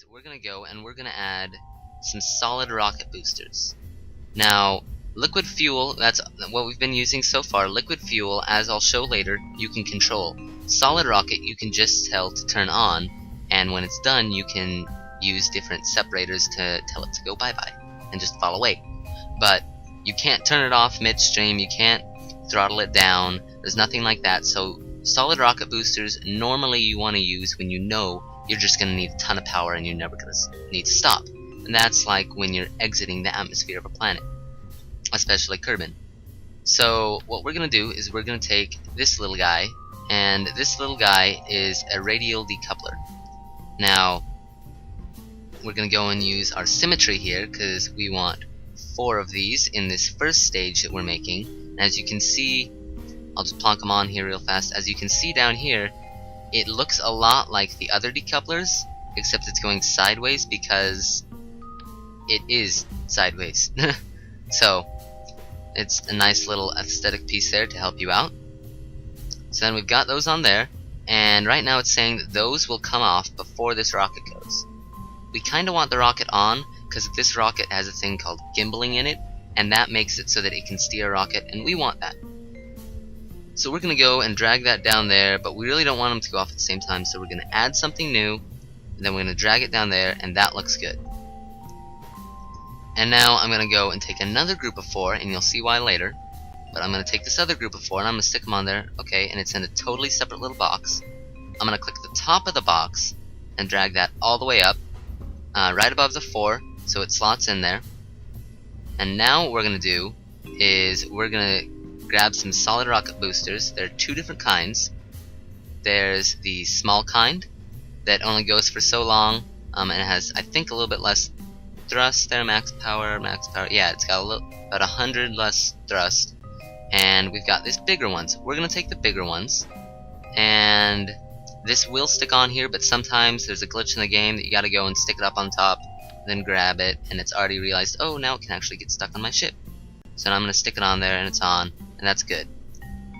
is we're going to go and we're going to add some solid rocket boosters. Now, liquid fuel, that's what we've been using so far. Liquid fuel, as I'll show later, you can control. Solid rocket, you can just tell to turn on, and when it's done, you can use different separators to tell it to go bye-bye and just fall away. But you can't turn it off midstream, you can't throttle it down, there's nothing like that. So solid rocket boosters normally you want to use when you know you're just going to need a ton of power and you're never going to need to stop. And that's like when you're exiting the atmosphere of a planet, especially Kerbin. So what we're going to do is we're going to take this little guy, and this little guy is a radial decoupler. Now we're going to go and use our symmetry here because we want 4 of these in this first stage that we're making. And as you can see, I'll just plonk them on here real fast. As you can see down here, it looks a lot like the other decouplers, except it's going sideways because it is sideways. So it's a nice little aesthetic piece there to help you out. So then we've got those on there, and right now it's saying that those will come off before this rocket goes. We kind of want the rocket on because this rocket has a thing called gimbaling in it, and that makes it so that it can steer a rocket, and we want that. So we're going to go and drag that down there, but we really don't want them to go off at the same time, so we're going to add something new, and then we're going to drag it down there, and that looks good. And now I'm going to go and take another group of 4, and you'll see why later. But I'm going to take this other group of 4, and I'm going to stick them on there. Okay, and it's in a totally separate little box. I'm going to click the top of the box and drag that all the way up, right above the 4, so it slots in there. And now what we're going to do is we're going to grab some solid rocket boosters. There are 2 different kinds. There's the small kind that only goes for so long, and it has, I think, a little bit less thrust there, max power, yeah, it's got about 100 less thrust. And we've got these bigger ones. We're going to take the bigger ones, and this will stick on here, but sometimes there's a glitch in the game that you got to go and stick it up on top, then grab it, and it's already realized, oh, now it can actually get stuck on my ship. So now I'm going to stick it on there, and it's on, and that's good.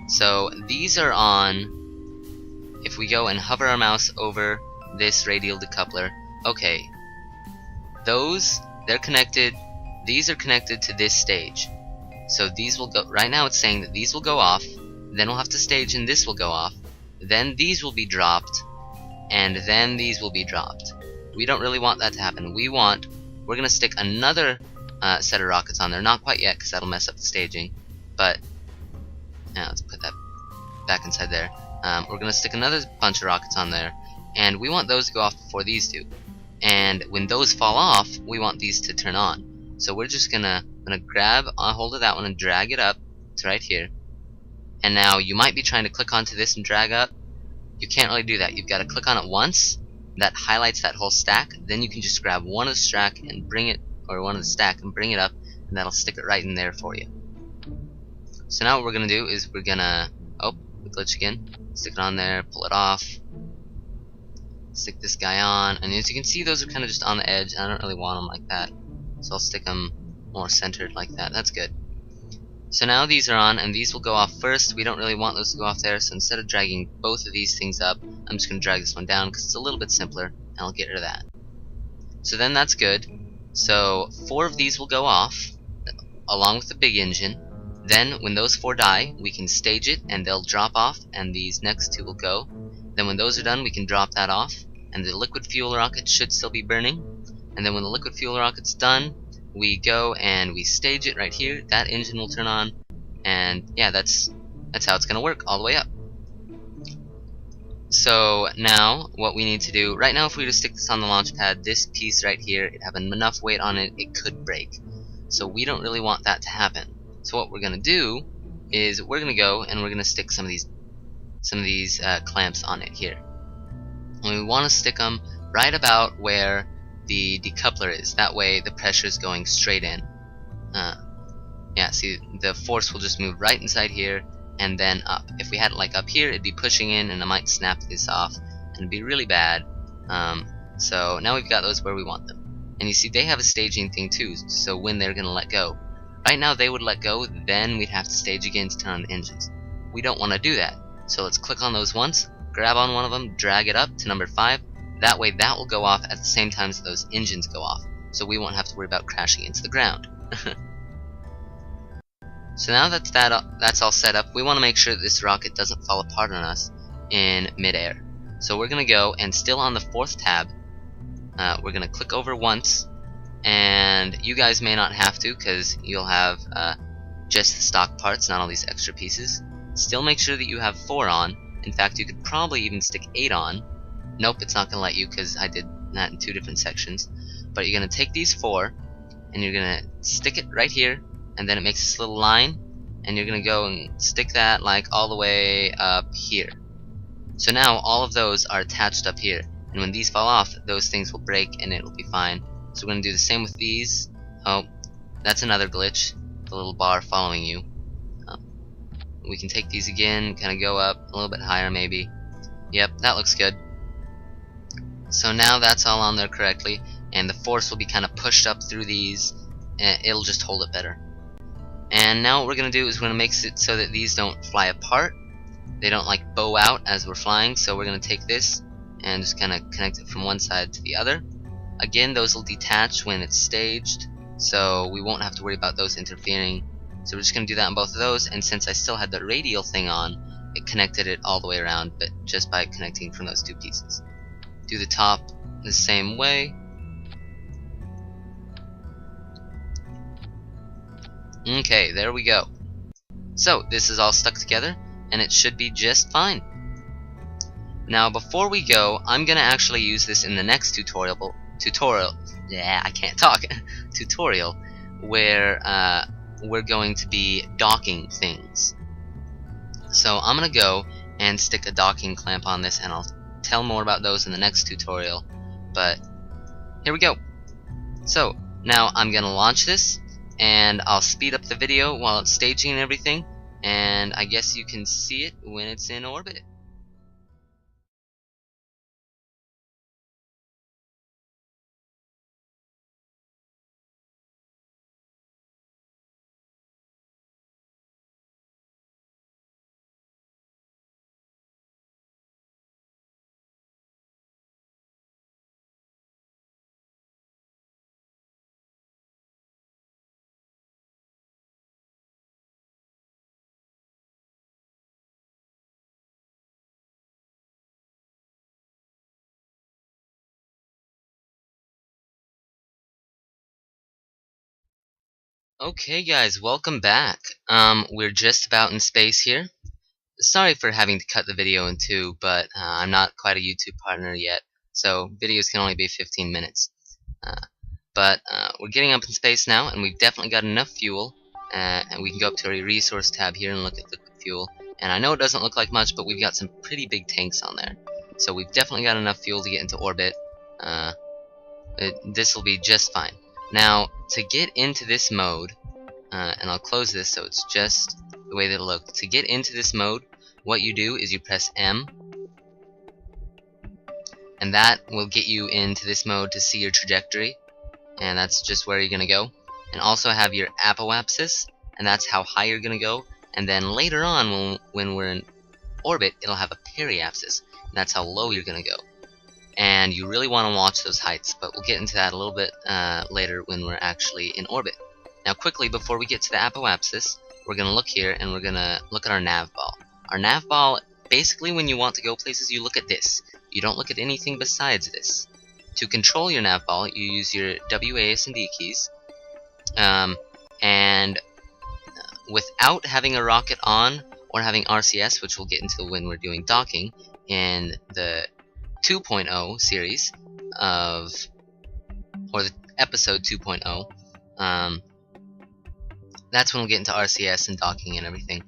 So these are on. If we go and hover our mouse over this radial decoupler, okay, they're connected. These are connected to this stage. So these will go. Right now it's saying that these will go off, then we'll have to stage and this will go off, then these will be dropped, and then these will be dropped. We don't really want that to happen. We're going to stick another set of rockets on there. Not quite yet because that'll mess up the staging, but let's put that back inside there. We're going to stick another bunch of rockets on there, and we want those to go off before these do. And when those fall off, we want these to turn on. So we're just going to grab a hold of that one and drag it up to right here. And now you might be trying to click onto this and drag up. You can't really do that. You've got to click on it once. That highlights that whole stack. Then you can just grab one of the stack and bring it, or one of the stack and bring it up, and that'll stick it right in there for you. So now what we're going to do is we're going to, we glitch again. Stick it on there, pull it off. Stick this guy on, and as you can see, those are kind of just on the edge. I don't really want them like that, so I'll stick them more centered like that. That's good. So now these are on, and these will go off first. We don't really want those to go off there, so instead of dragging both of these things up, I'm just going to drag this one down because it's a little bit simpler, and I'll get rid of that. So then that's good. So 4 of these will go off along with the big engine. Then when those 4 die, we can stage it and they'll drop off, and these next 2 will go. Then when those are done, we can drop that off, and the liquid fuel rocket should still be burning. And then when the liquid fuel rocket's done, we go and we stage it right here. That engine will turn on, and yeah, that's how it's gonna work all the way up. So now what we need to do right now, if we were to stick this on the launch pad, this piece right here, it having enough weight on it, it could break. So we don't really want that to happen. So what we're gonna do is we're gonna go and we're gonna stick some of these clamps on it here. And we want to stick them right about where the decoupler is. That way the pressure is going straight in. Yeah, see, the force will just move right inside here and then up. If we had it like up here, it'd be pushing in, and it might snap this off, and it'd be really bad. So now we've got those where we want them. And you see, they have a staging thing too, so when they're going to let go. Right now they would let go, then we'd have to stage again to turn on the engines. We don't want to do that. So let's click on those once, grab on one of them, drag it up to number 5, That way that will go off at the same time as those engines go off, so we won't have to worry about crashing into the ground. So now that that's all set up, we want to make sure that this rocket doesn't fall apart on us in midair. So we're going to go, and still on the 4th tab, we're going to click over once, and you guys may not have to because you'll have just the stock parts, not all these extra pieces. Still make sure that you have 4 on. In fact, you could probably even stick 8 on. Nope, it's not going to let you because I did that in 2 different sections. But you're going to take these 4, and you're going to stick it right here, and then it makes this little line, and you're going to go and stick that like all the way up here. So now all of those are attached up here, and when these fall off, those things will break and it will be fine. So we're going to do the same with these. Oh, that's another glitch, the little bar following you. We can take these again, kind of go up a little bit higher maybe. Yep, that looks good. So now that's all on there correctly, and the force will be kind of pushed up through these, and it'll just hold it better. And now what we're going to do is we're going to make it so that these don't fly apart. They don't like bow out as we're flying, so we're going to take this and just kind of connect it from one side to the other. Again, those will detach when it's staged, so we won't have to worry about those interfering. So we're just going to do that on both of those, and since I still had the radial thing on, it connected it all the way around, but just by connecting from those 2 pieces. Do the top the same way. Okay, there we go. So this is all stuck together, and it should be just fine. Now before we go, I'm gonna actually use this in the next tutorial, where we're going to be docking things. So I'm gonna go and stick a docking clamp on this, and I'll tell more about those in the next tutorial, but here we go. So now I'm gonna launch this, and I'll speed up the video while it's staging and everything, and I guess you can see it when it's in orbit. Okay guys, welcome back. We're just about in space here. Sorry for having to cut the video in 2, but I'm not quite a YouTube partner yet, so videos can only be 15 minutes. But we're getting up in space now, and we've definitely got enough fuel, and we can go up to our resource tab here and look at liquid fuel. And I know it doesn't look like much, but we've got some pretty big tanks on there. So we've definitely got enough fuel to get into orbit. This will be just fine. Now, to get into this mode, and I'll close this so it's just the way that it looks. To get into this mode, what you do is you press M, and that will get you into this mode to see your trajectory, and that's just where you're going to go. And also have your apoapsis, and that's how high you're going to go. And then later on, when we're in orbit, it'll have a periapsis, and that's how low you're going to go. And you really want to watch those heights, but we'll get into that a little bit later when we're actually in orbit. Now quickly, before we get to the apoapsis, we're going to look here, and we're going to look at our nav ball. Our nav ball, basically when you want to go places, you look at this. You don't look at anything besides this. To control your nav ball, you use your W, A, S, and D keys. And without having a rocket on, or having RCS, which we'll get into when we're doing docking, in the 2.0 series or the episode 2.0, that's when we'll get into RCS and docking and everything.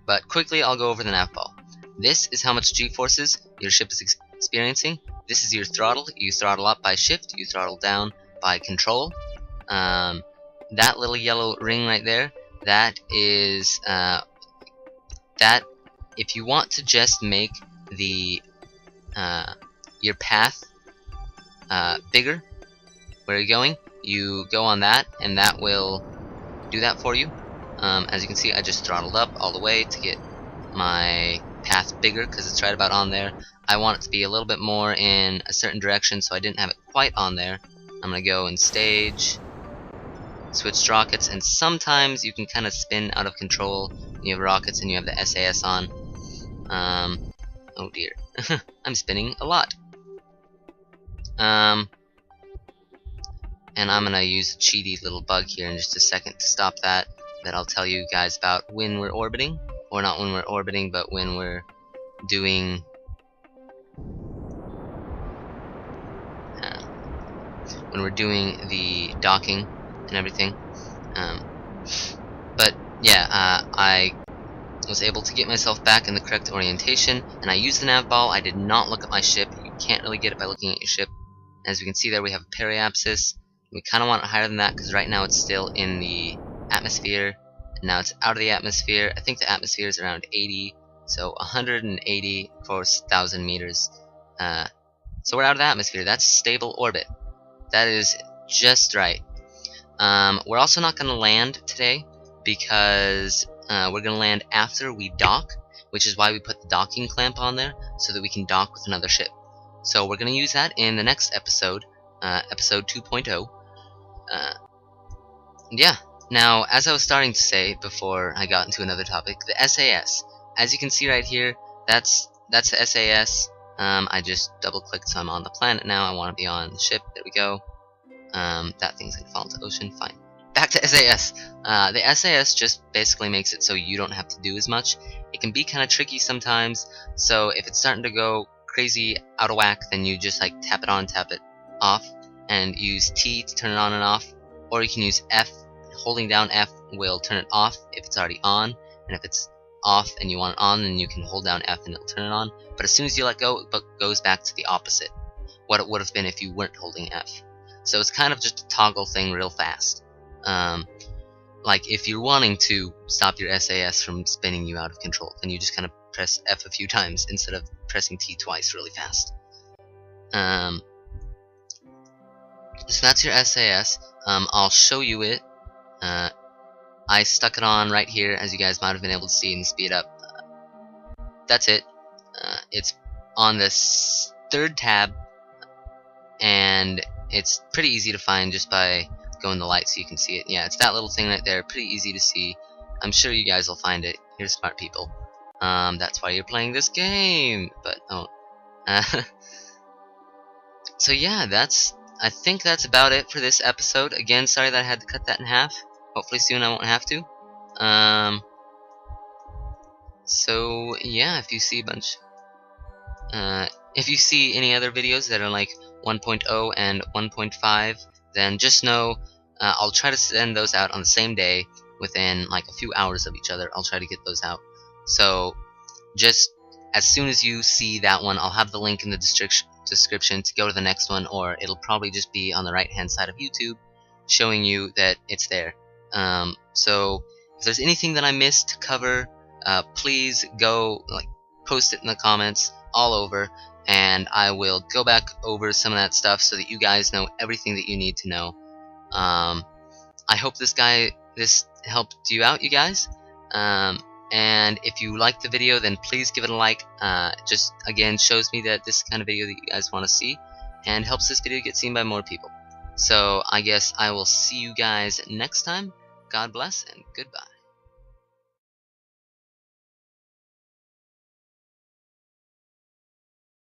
But quickly, I'll go over the nav ball. This is how much G-forces your ship is experiencing. This is your throttle. You throttle up by shift, you throttle down by control. That little yellow ring right there, that is that if you want to just make the your path bigger where you're going, you go on that, and that will do that for you. As you can see, I just throttled up all the way to get my path bigger because it's right about on there. I want it to be a little bit more in a certain direction, so I didn't have it quite on there. I'm gonna go and stage, switch rockets, and sometimes you can kind of spin out of control when you have rockets and you have the SAS on. Oh dear, I'm spinning a lot. And I'm gonna use a cheaty little bug here in just a second to stop that. That I'll tell you guys about when we're orbiting, or not when we're orbiting, but when we're doing the docking and everything. But yeah, I was able to get myself back in the correct orientation, and I used the nav ball. I did not look at my ship. You can't really get it by looking at your ship. As we can see there, we have a periapsis. We kind of want it higher than that because right now it's still in the atmosphere, and now it's out of the atmosphere. I think the atmosphere is around 80, so 180 for 1,000 meters. So we're out of the atmosphere. That's stable orbit. That is just right. We're also not going to land today because we're going to land after we dock, which is why we put the docking clamp on there, so that we can dock with another ship. So we're going to use that in the next episode, episode 2.0. Yeah, now as I was starting to say before I got into another topic, the SAS. As you can see right here, that's the SAS. I just double clicked, so I'm on the planet now. I want to be on the ship. There we go. That thing's gonna fall into the ocean. Fine. Back to SAS. The SAS just basically makes it so you don't have to do as much. It can be kind of tricky sometimes, so if it's starting to go crazy out of whack, then you just like tap it on, tap it off, and use T to turn it on and off, or you can use F. Holding down F will turn it off if it's already on, and if it's off and you want it on, then you can hold down F and it'll turn it on. But as soon as you let go, it goes back to the opposite, what it would have been if you weren't holding F. So it's kind of just a toggle thing real fast. Like if you're wanting to stop your SAS from spinning you out of control, then you just kind of press F a few times instead of pressing T twice really fast. So that's your SAS. I'll show you it. I stuck it on right here, as you guys might have been able to see in the speed up. That's it. It's on this third tab, and it's pretty easy to find just by going the light so you can see it. Yeah, it's that little thing right there, pretty easy to see. I'm sure you guys will find it. You're smart people. That's why you're playing this game. But oh, so yeah, I think that's about it for this episode. Again, sorry that I had to cut that in half. Hopefully soon I won't have to. So yeah, if you see if you see any other videos that are like 1.0 and 1.5, then just know I'll try to send those out on the same day within like a few hours of each other. I'll try to get those out. So just as soon as you see that one, I'll have the link in the description to go to the next one, or it'll probably just be on the right hand side of YouTube showing you that it's there. So if there's anything that I missed to cover, please go post it in the comments all over, and I will go back over some of that stuff so that you guys know everything that you need to know. I hope this helped you out, you guys. And if you liked the video, then please give it a like. Just again shows me that this is the kind of video that you guys want to see, and helps this video get seen by more people. So I guess I will see you guys next time. God bless and goodbye.